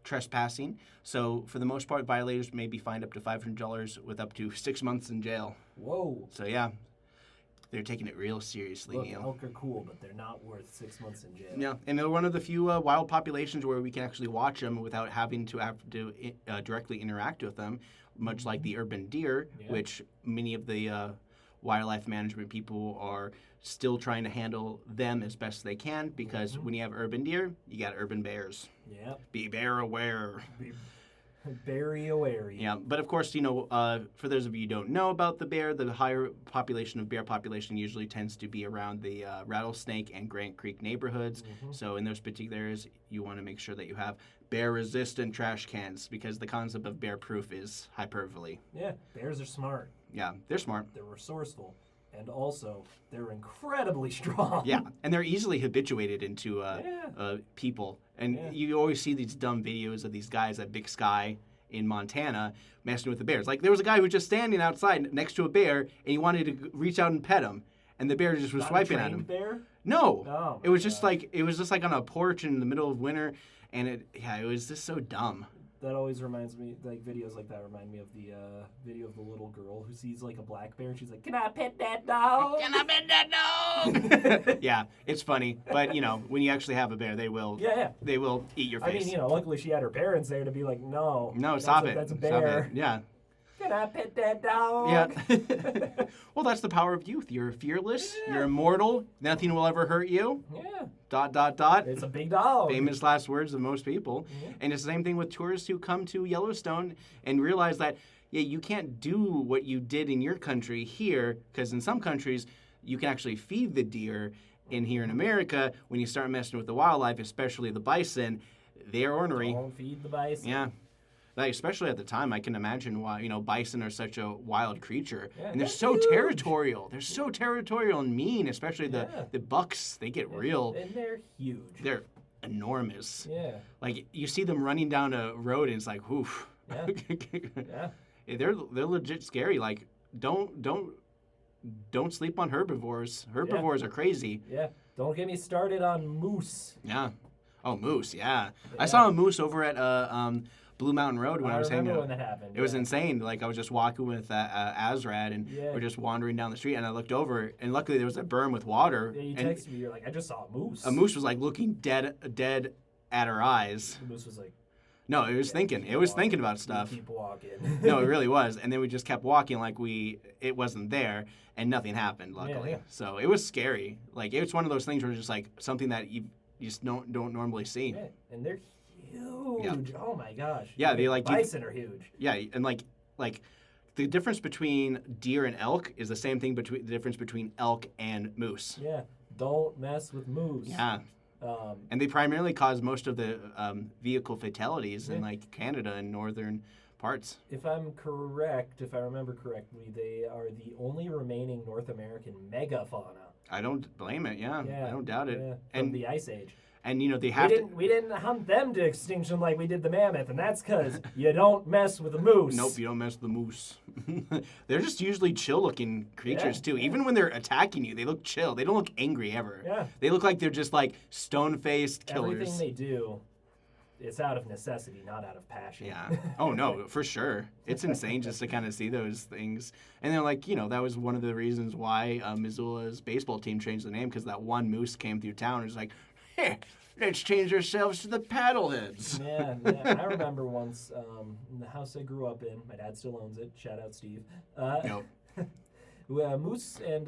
trespassing. So for the most part, violators may be fined up to $500 with up to 6 months in jail. Whoa. So yeah, they're taking it real seriously, Look, Neil. elk are cool, but they're not worth 6 months in jail. Yeah, and they're one of the few wild populations where we can actually watch them without having to directly interact with them, much like the urban deer, which many of the wildlife management people are still trying to handle them as best they can, because when you have urban deer, you got urban bears. Yeah. Be bear aware. Very aware. Yeah, but of course, for those of you who don't know about the bear, the higher population of bear population usually tends to be around the Rattlesnake and Grant Creek neighborhoods. So in those particular areas, you want to make sure that you have bear-resistant trash cans, because the concept of bear-proof is hyperbole. Yeah, bears are smart. Yeah, they're smart. They're resourceful. And also, they're incredibly strong. Yeah, and they're easily habituated into people. And you always see these dumb videos of these guys at Big Sky in Montana messing with the bears. Like, there was a guy who was just standing outside next to a bear, and he wanted to reach out and pet him, and the bear just was swiping at him. Bear? No, Oh, it was just like on a porch in the middle of winter, and it was just so dumb. That always reminds me, like, videos like that remind me of the video of the little girl who sees, like, a black bear, and she's like, "Can I pet that dog? Can I pet that dog?" Yeah, it's funny, but, when you actually have a bear, they will they will eat your face. I mean, luckily she had her parents there to be like, no, stop it. That's a Stop bear. it. Yeah. Can I pet that dog? Yeah. Well, that's the power of youth. You're fearless. Yeah. You're immortal. Nothing will ever hurt you. Yeah. ... It's a big dog. Famous last words of most people. Mm-hmm. And it's the same thing with tourists who come to Yellowstone and realize that, you can't do what you did in your country here, because in some countries, you can actually feed the deer. In here in America, when you start messing with the wildlife, especially the bison, they're ornery. Don't feed the bison. Yeah. Like, especially at the time, I can imagine why, bison are such a wild creature. Yeah, and they're so huge. Territorial. They're so territorial and mean, especially the bucks. They get real. And they're huge. They're enormous. Yeah. Like, you see them running down a road, and it's like, oof. Yeah. They're legit scary. Like, don't sleep on herbivores. Herbivores are crazy. Yeah. Don't get me started on moose. Yeah. Oh, moose, yeah. I saw a moose over at Blue Mountain Road when I was hanging out. I remember when that happened. It was insane. Like, I was just walking with Azrad, and we're just wandering down the street, and I looked over, and luckily there was a berm with water. Yeah, you texted me, you're like, I just saw a moose. A moose was, like, looking dead at our eyes. The moose was like... No, it was thinking. It was thinking about stuff. Keep walking. No, it really was. And then we just kept walking like it wasn't there, and nothing happened, luckily. Yeah. So it was scary. Like, it's one of those things where it's just like something that you just don't normally see. Yeah, and they're huge. Yeah. Oh my gosh. Yeah, they like bison are huge. Yeah, and like the difference between deer and elk is the same thing the difference between elk and moose. Yeah, don't mess with moose. Yeah. And they primarily cause most of the vehicle fatalities in like Canada and northern parts. If I remember correctly, they are the only remaining North American megafauna. I don't blame it. Yeah. I don't doubt it. Yeah. From the Ice Age. And they we didn't hunt them to extinction like we did the mammoth, and that's because you don't mess with the moose. Nope, you don't mess with the moose. They're just usually chill-looking creatures too. Even when they're attacking you, they look chill. They don't look angry ever. Yeah. They look like they're just like stone-faced killers. Everything they do, it's out of necessity, not out of passion. Yeah. Oh no, for sure. It's insane just to kind of see those things. And they're like, that was one of the reasons why Missoula's baseball team changed the name, because that one moose came through town and was like, hey, let's change ourselves to the Paddleheads. Yeah. I remember once in the house I grew up in, my dad still owns it. Shout out Steve. Nope. Moose and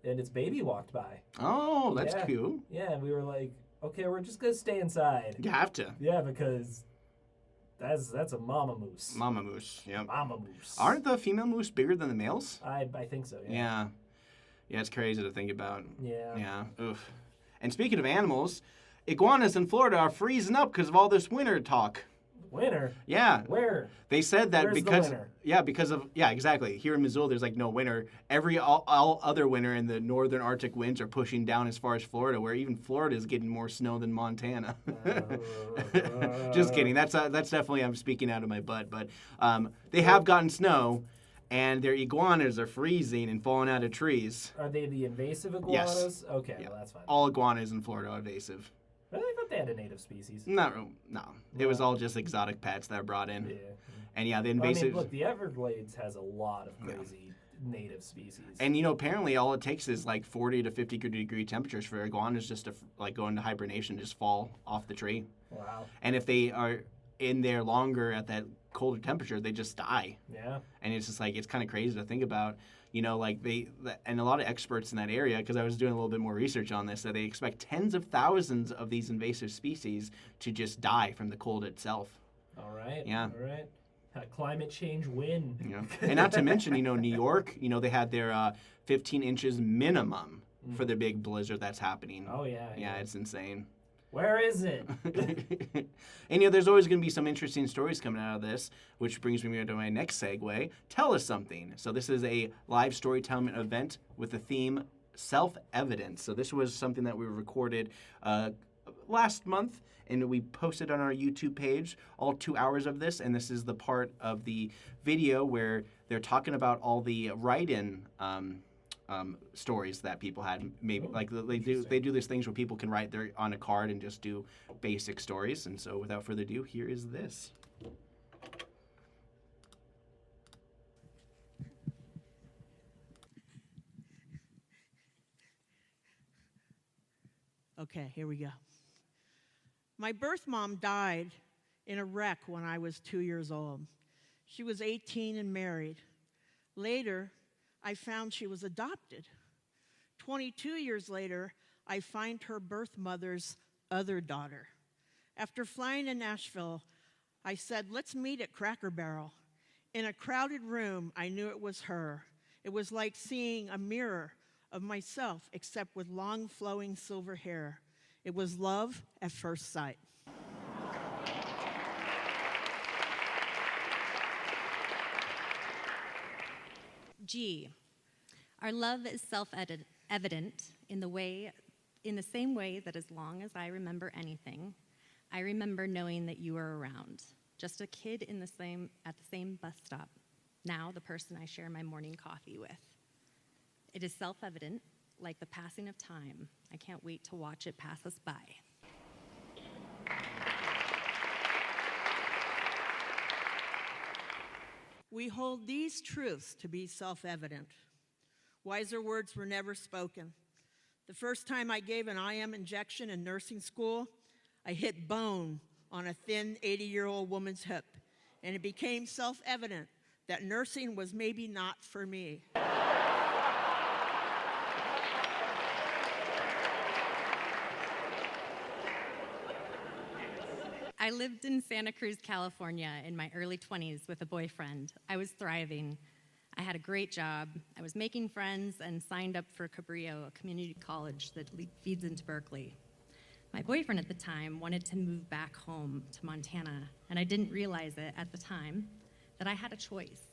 its baby walked by. Oh, that's cute. Yeah, and we were like, okay, we're just gonna stay inside. You have to. Yeah, because That's a mama moose. Mama moose, yep. Mama moose. Aren't the female moose bigger than the males? I think so, yeah. Yeah. Yeah, it's crazy to think about. Yeah. Yeah. Oof. And speaking of animals, iguanas in Florida are freezing up because of all this winter talk. Winter? Yeah. Where? They said that Where's because the winter? because of exactly. Here in Missoula there's like no winter. All other winter in the northern Arctic winds are pushing down as far as Florida, where even Florida is getting more snow than Montana. Just kidding. That's definitely I'm speaking out of my butt, but they have gotten snow. And their iguanas are freezing and falling out of trees. Are they the invasive iguanas? Yes. Okay, Yeah. well, that's fine. All iguanas in Florida are invasive. Really? I thought they had a native species. No. It was all just exotic pets that are brought in. Yeah. And yeah, the invasive. I mean, look, the Everglades has a lot of crazy native species. And apparently all it takes is like 40 to 50 degree temperatures for iguanas just to like go into hibernation, just fall off the tree. Wow. And if they are in there longer at that colder temperature, they just die. Yeah. And it's just like, it's kind of crazy to think about, like and a lot of experts in that area, because I was doing a little bit more research on this, that they expect tens of thousands of these invasive species to just die from the cold itself. All right. Yeah. All right. Climate change win. Yeah. And not to mention, New York, they had their 15 inches minimum for the big blizzard that's happening. Oh, yeah. Yeah, it's insane. Where is it? And there's always going to be some interesting stories coming out of this, which brings me to my next segue. Tell us something. So this is a live storytelling event with the theme self-evident. So this was something that we recorded last month, and we posted on our YouTube page all 2 hours of this. And this is the part of the video where they're talking about all the write-in stories that people had. Maybe like they do these things where people can write on a card and just do basic stories. And so without further ado, here is this. Okay, here we go. My birth mom died in a wreck when I was 2 years old. She was 18 and married. Later, I found she was adopted. 22 years later, I find her birth mother's other daughter. After flying to Nashville, I said, let's meet at Cracker Barrel. In a crowded room, I knew it was her. It was like seeing a mirror of myself, except with long, flowing silver hair. It was love at first sight. G. Our love is self-evident in the same way that as long as I remember anything, I remember knowing that you were around. Just a kid at the same bus stop. Now the person I share my morning coffee with. It is self-evident, like the passing of time. I can't wait to watch it pass us by. We hold these truths to be self-evident. Wiser words were never spoken. The first time I gave an IM injection in nursing school, I hit bone on a thin 80-year-old woman's hip, and it became self-evident that nursing was maybe not for me. I lived in Santa Cruz, California in my early 20s with a boyfriend. I was thriving. I had a great job. I was making friends and signed up for Cabrillo, a community college that feeds into Berkeley. My boyfriend at the time wanted to move back home to Montana, and I didn't realize it at the time that I had a choice.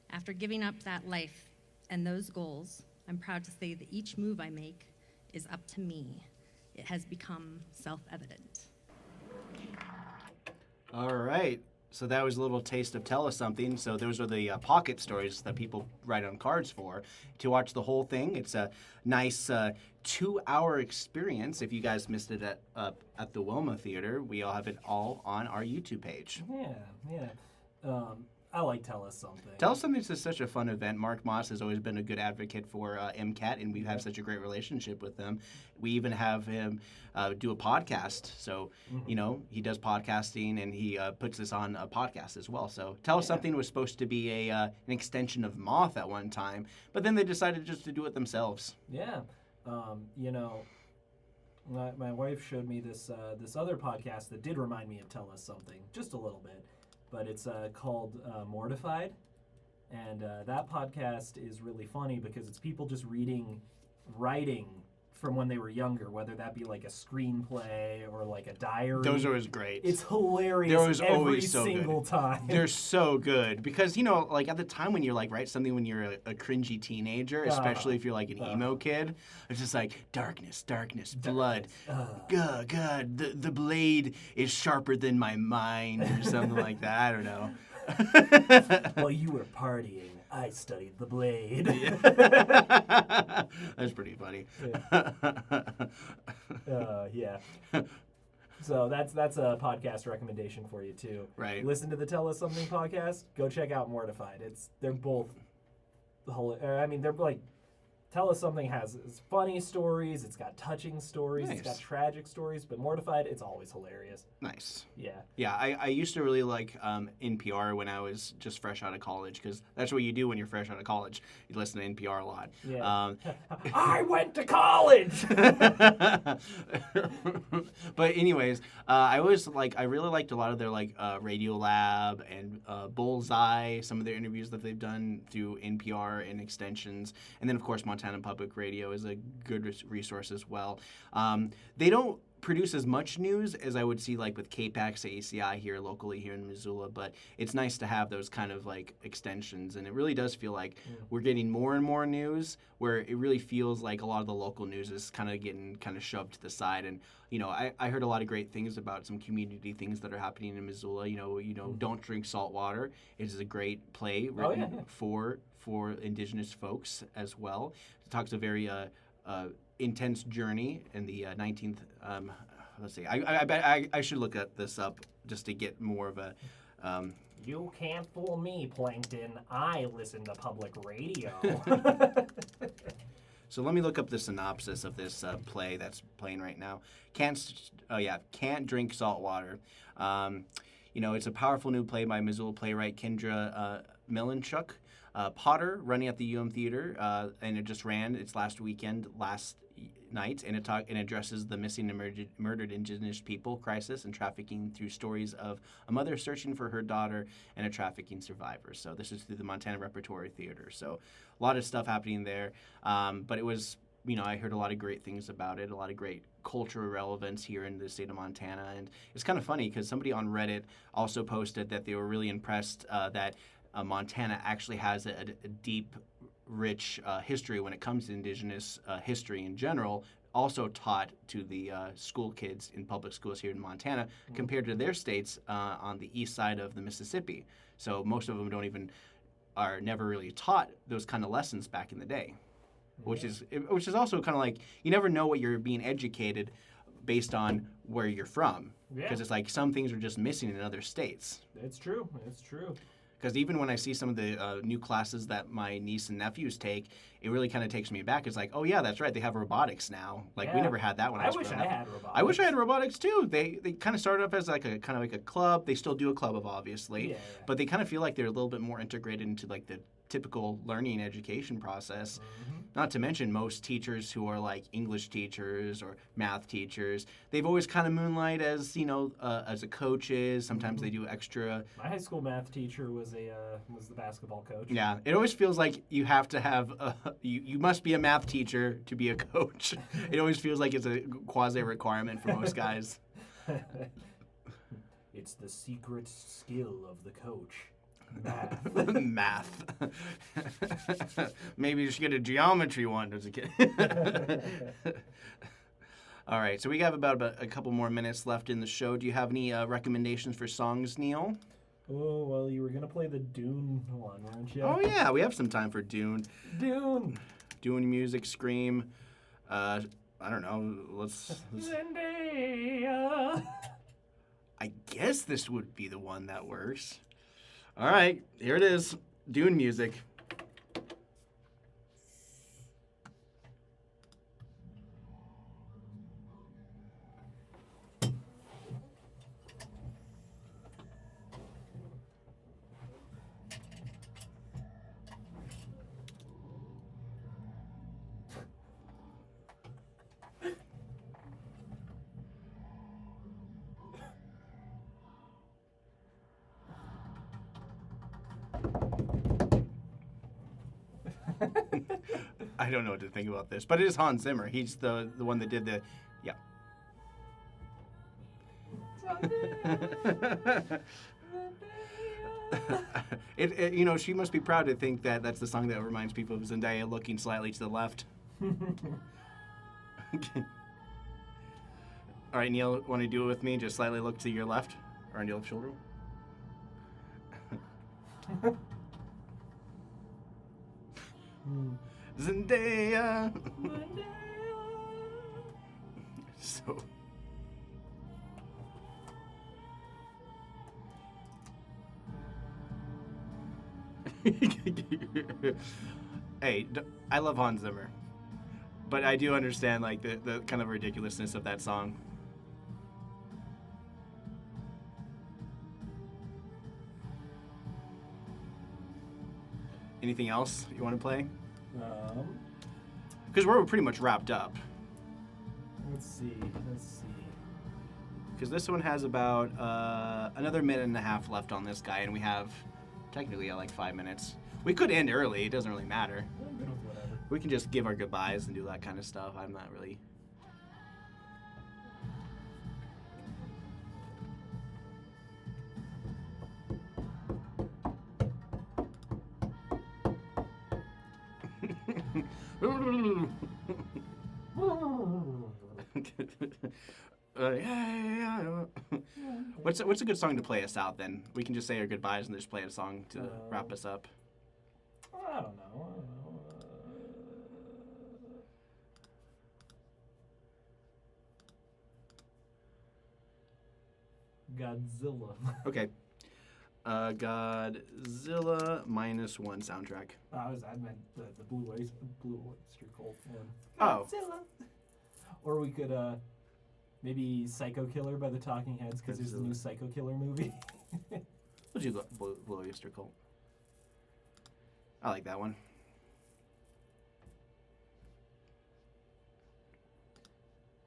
After giving up that life and those goals, I'm proud to say that each move I make is up to me. It has become self-evident. All right. So that was a little taste of Tell Us Something. So those are the pocket stories that people write on cards for. To watch the whole thing, it's a nice 2-hour experience. If you guys missed it at the Wilma Theater, we all have it all on our YouTube page. Yeah. I like Tell Us Something. Tell Us Something is just such a fun event. Mark Moss has always been a good advocate for MCAT, and we have such a great relationship with them. We even have him do a podcast. So, he does podcasting, and he puts this on a podcast as well. So Tell Us Something was supposed to be an extension of Moth at one time, but then they decided just to do it themselves. Yeah. my wife showed me this other podcast that did remind me of Tell Us Something, just a little bit, but it's called Mortified, and that podcast is really funny because it's people just writing from when they were younger, whether that be like a screenplay or like a diary. Those are always great. It's hilarious. They're always every so single good. time. They're so good because like at the time when you're like write something when you're a cringy teenager, especially if you're like an emo kid, it's just like darkness, blood, God, the blade is sharper than my mind or something like that. I don't know. While you were partying, I studied the blade. That's pretty funny. Yeah. So that's a podcast recommendation for you too. Right. Listen to the Tell Us Something podcast. Go check out Mortified. They're both they're like Tell Us Something has funny stories. It's got touching stories. Nice. It's got tragic stories. But Mortified, it's always hilarious. Nice. Yeah. Yeah, I used to really like NPR when I was just fresh out of college because that's what you do when you're fresh out of college. You listen to NPR a lot. Yeah. I went to college! But anyways, I really liked a lot of their Radio Lab and Bullseye, some of their interviews that they've done through NPR and extensions. And then, of course, Montana Public Radio is a good resource as well. They don't produce as much news as I would see with KPAX, ACI here locally here in Missoula, but it's nice to have those kind of extensions, and it really does feel like we're getting more and more news where it really feels like a lot of the local news is kind of getting shoved to the side. And I heard a lot of great things about some community things that are happening in Missoula. Don't drink salt water. It is a great play written for indigenous folks as well. It talks a very intense journey in the 19th. Let's see. I should look this up just to get more of a. You can't fool me, Plankton. I listen to public radio. So let me look up the synopsis of this play that's playing right now. Can't drink salt water. It's a powerful new play by Missoula playwright Kendra Milanchuk. Potter, running at the Theater, and it just ran its last night, and it addresses the missing and murdered Indigenous people crisis and trafficking through stories of a mother searching for her daughter and a trafficking survivor. So this is through the Montana Repertory Theater. So a lot of stuff happening there, but it was, I heard a lot of great things about it, a lot of great cultural relevance here in the state of Montana, and it's kind of funny because somebody on Reddit also posted that they were really impressed that Montana actually has a deep, rich history when it comes to Indigenous history in general, also taught to the school kids in public schools here in Montana compared to their states on the east side of the Mississippi. So most of them are never really taught those kind of lessons back in the day, which is also kind of you never know what you're being educated based on where you're from, because it's some things are just missing in other states. It's true. Because even when I see some of the new classes that my niece and nephews take, it really kind of takes me back. It's oh yeah, that's right. They have robotics now. We never had that when I was growing up. I wish I had robotics. I wish I had robotics too. They kind of started off as a club. They still do a club of obviously, but they kind of feel like they're a little bit more integrated into the typical learning education process. Not to mention most teachers who are English teachers or math teachers, they've always kind of moonlight as as a coaches. Sometimes they do extra. My high school math teacher was the basketball coach. Yeah, it always feels like you have to have you must be a math teacher to be a coach. It always feels like it's a quasi requirement for most guys. It's the secret skill of the coach. Math. Maybe you should get a geometry one as a kid. All right, so we have about a couple more minutes left in the show. Do you have any recommendations for songs, Neil? Oh, well, you were going to play the Dune one, weren't you? Oh, yeah, we have some time for Dune. Dune music, Scream. I don't know, let's... Zendaya. I guess this would be the one that works. All right, here it is. Dune music. I don't know what to think about this, but it is Hans Zimmer. He's the one that did the, yeah. She must be proud to think that that's the song that reminds people of Zendaya looking slightly to the left. All right, Neil, want to do it with me? Just slightly look to your left or on your left shoulder. Zendaya. So. Hey, I love Hans Zimmer, but I do understand like the kind of ridiculousness of that song. Anything else you want to play? Because we're pretty much wrapped up. Let's see. Because this one has about another minute and a half left on this guy, and we have technically like 5 minutes. We could end early. It doesn't really matter. We can just give our goodbyes and do that kind of stuff. I'm not really... What's a good song to play us out then? We can just say our goodbyes and just play a song to wrap us up. I don't know. Godzilla. Okay. Godzilla -1 soundtrack. I meant the Blue Oyster Cult one. Oh. Godzilla. Or we could maybe Psycho Killer by the Talking Heads, because there's a new Psycho Killer movie. We'll do Blue Oyster Cult. I like that one.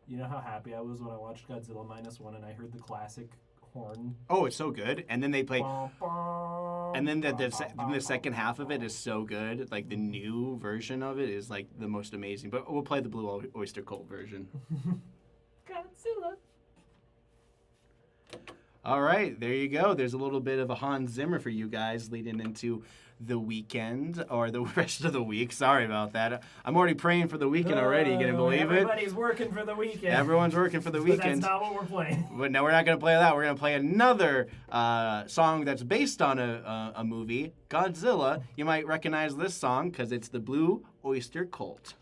You know how happy I was when I watched Godzilla -1 and I heard the classic horn? Oh, it's so good. And then they play... And then the second half of it is so good. Like, the new version of it is, like, the most amazing. But we'll play the Blue Oyster Cult version. Godzilla. All right, there you go. There's a little bit of a Hans Zimmer for you guys leading into the weekend, or the rest of the week. Sorry about that. I'm already praying for the weekend already. You gonna believe it? Everybody's working for the weekend. Everyone's working for the weekend. But that's not what we're playing. But no, we're not going to play that. We're going to play another song that's based on a movie, Godzilla. You might recognize this song because it's the Blue Oyster Cult.